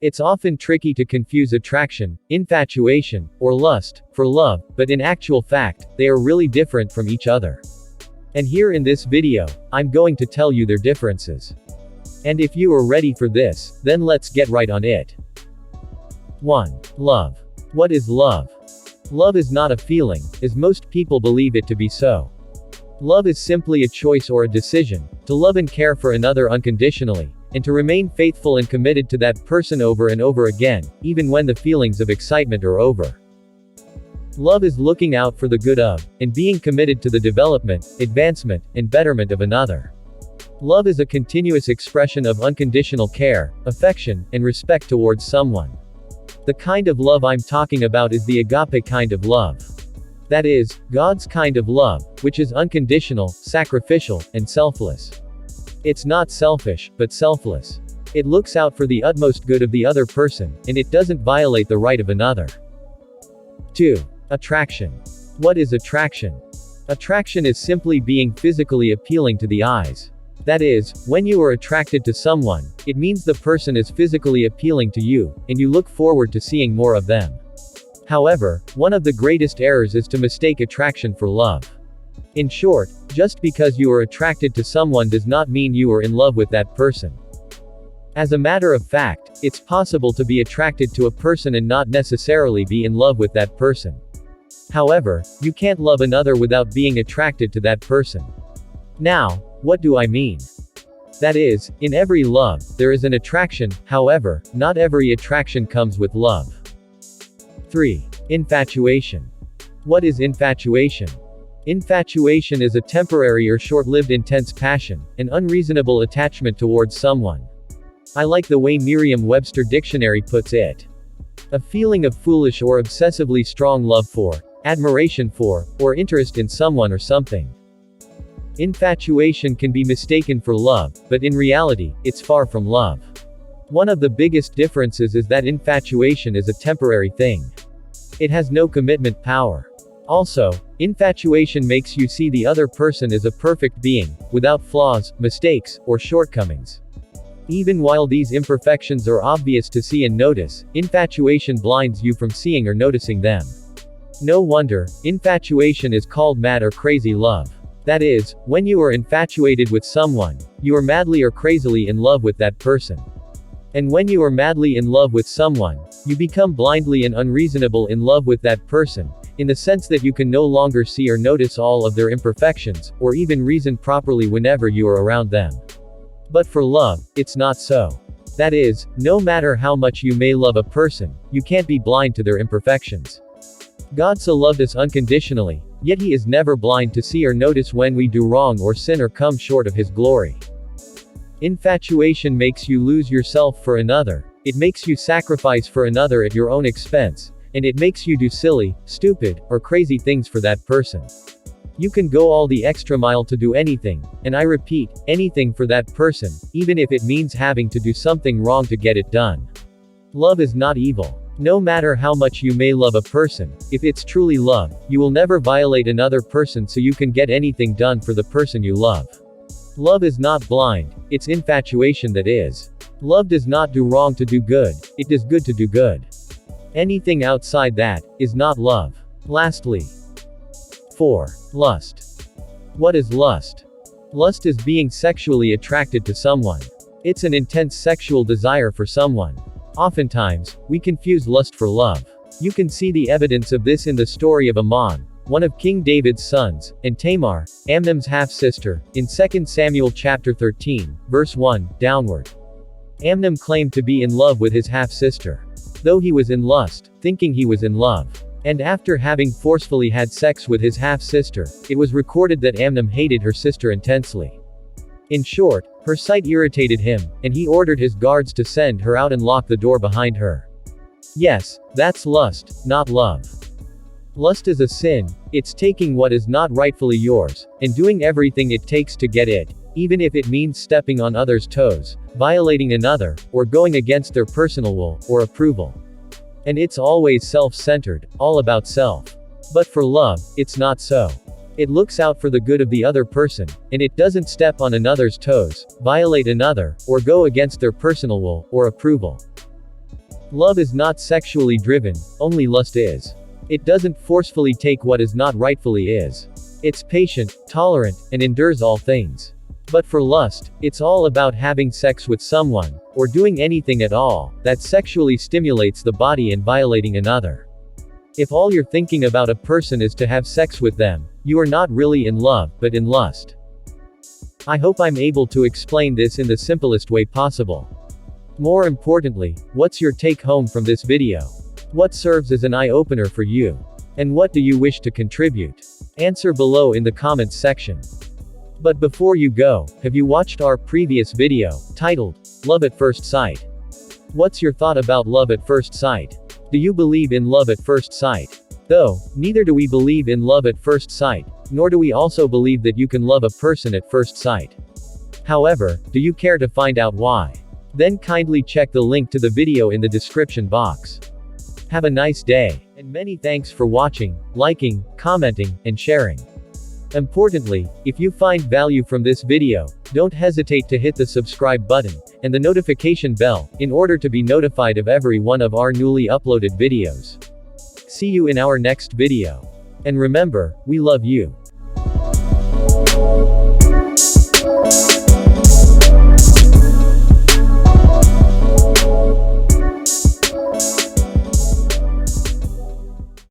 It's often tricky to confuse attraction, infatuation, or lust for love, but in actual fact, they are really different from each other. And here in this video, I'm going to tell you their differences. And if you are ready for this, then let's get right on it. 1. Love. What is love? Love is not a feeling, as most people believe it to be so. Love is simply a choice or a decision, to love and care for another unconditionally, and to remain faithful and committed to that person over and over again, even when the feelings of excitement are over. Love is looking out for the good of, and being committed to the development, advancement, and betterment of another. Love is a continuous expression of unconditional care, affection, and respect towards someone. The kind of love I'm talking about is the agape kind of love. That is, God's kind of love, which is unconditional, sacrificial, and selfless. It's not selfish, but selfless. It looks out for the utmost good of the other person, and it doesn't violate the right of another. 2. Attraction. What is attraction? Attraction is simply being physically appealing to the eyes. That is, when you are attracted to someone, it means the person is physically appealing to you, and you look forward to seeing more of them. However, one of the greatest errors is to mistake attraction for love. In short, just because you are attracted to someone does not mean you are in love with that person. As a matter of fact, it's possible to be attracted to a person and not necessarily be in love with that person. However, you can't love another without being attracted to that person. Now, what do I mean? That is, in every love, there is an attraction, however, not every attraction comes with love. 3. Infatuation. What is infatuation? Infatuation is a temporary or short-lived intense passion, an unreasonable attachment towards someone. I like the way Merriam-Webster dictionary puts it. A feeling of foolish or obsessively strong love for, admiration for, or interest in someone or something. Infatuation can be mistaken for love, but in reality, it's far from love. One of the biggest differences is that infatuation is a temporary thing. It has no commitment power. Also, infatuation makes you see the other person as a perfect being, without flaws, mistakes, or shortcomings. Even while these imperfections are obvious to see and notice, infatuation blinds you from seeing or noticing them. No wonder, infatuation is called mad or crazy love. That is, when you are infatuated with someone, you are madly or crazily in love with that person. And when you are madly in love with someone, you become blindly and unreasonable in love with that person, in the sense that you can no longer see or notice all of their imperfections, or even reason properly whenever you are around them. But for love, it's not so. That is, no matter how much you may love a person, you can't be blind to their imperfections. God so loved us unconditionally, yet He is never blind to see or notice when we do wrong or sin or come short of His glory. Infatuation makes you lose yourself for another, it makes you sacrifice for another at your own expense, and it makes you do silly, stupid, or crazy things for that person. You can go all the extra mile to do anything, and I repeat, anything for that person, even if it means having to do something wrong to get it done. Love is not evil. No matter how much you may love a person, if it's truly love, you will never violate another person so you can get anything done for the person you love. Love is not blind, it's infatuation that is. Love does not do wrong to do good, it does good to do good. Anything outside that, is not love. Lastly. 4. Lust. What is lust? Lust is being sexually attracted to someone. It's an intense sexual desire for someone. Oftentimes, we confuse lust for love. You can see the evidence of this in the story of Ammon, one of King David's sons, and Tamar, Amnon's half-sister, in 2 Samuel chapter 13, verse 1, downward. Amnon claimed to be in love with his half-sister. Though he was in lust, thinking he was in love. And after having forcefully had sex with his half-sister, it was recorded that Amnon hated her sister intensely. In short, her sight irritated him, and he ordered his guards to send her out and lock the door behind her. Yes, that's lust, not love. Lust is a sin, it's taking what is not rightfully yours, and doing everything it takes to get it, even if it means stepping on others' toes, violating another, or going against their personal will, or approval. And it's always self-centered, all about self. But for love, it's not so. It looks out for the good of the other person, and it doesn't step on another's toes, violate another, or go against their personal will, or approval. Love is not sexually driven, only lust is. It doesn't forcefully take what is not rightfully is. It's patient, tolerant, and endures all things. But for lust, it's all about having sex with someone, or doing anything at all, that sexually stimulates the body and violating another. If all you're thinking about a person is to have sex with them, you are not really in love, but in lust. I hope I'm able to explain this in the simplest way possible. More importantly, what's your take home from this video? What serves as an eye-opener for you? And what do you wish to contribute? Answer below in the comments section. But before you go, have you watched our previous video, titled, Love at First Sight? What's your thought about love at first sight? Do you believe in love at first sight? Though, neither do we believe in love at first sight, nor do we also believe that you can love a person at first sight. However, do you care to find out why? Then kindly check the link to the video in the description box. Have a nice day, and many thanks for watching, liking, commenting, and sharing. Importantly, if you find value from this video, don't hesitate to hit the subscribe button, and the notification bell, in order to be notified of every one of our newly uploaded videos. See you in our next video. And remember, we love you.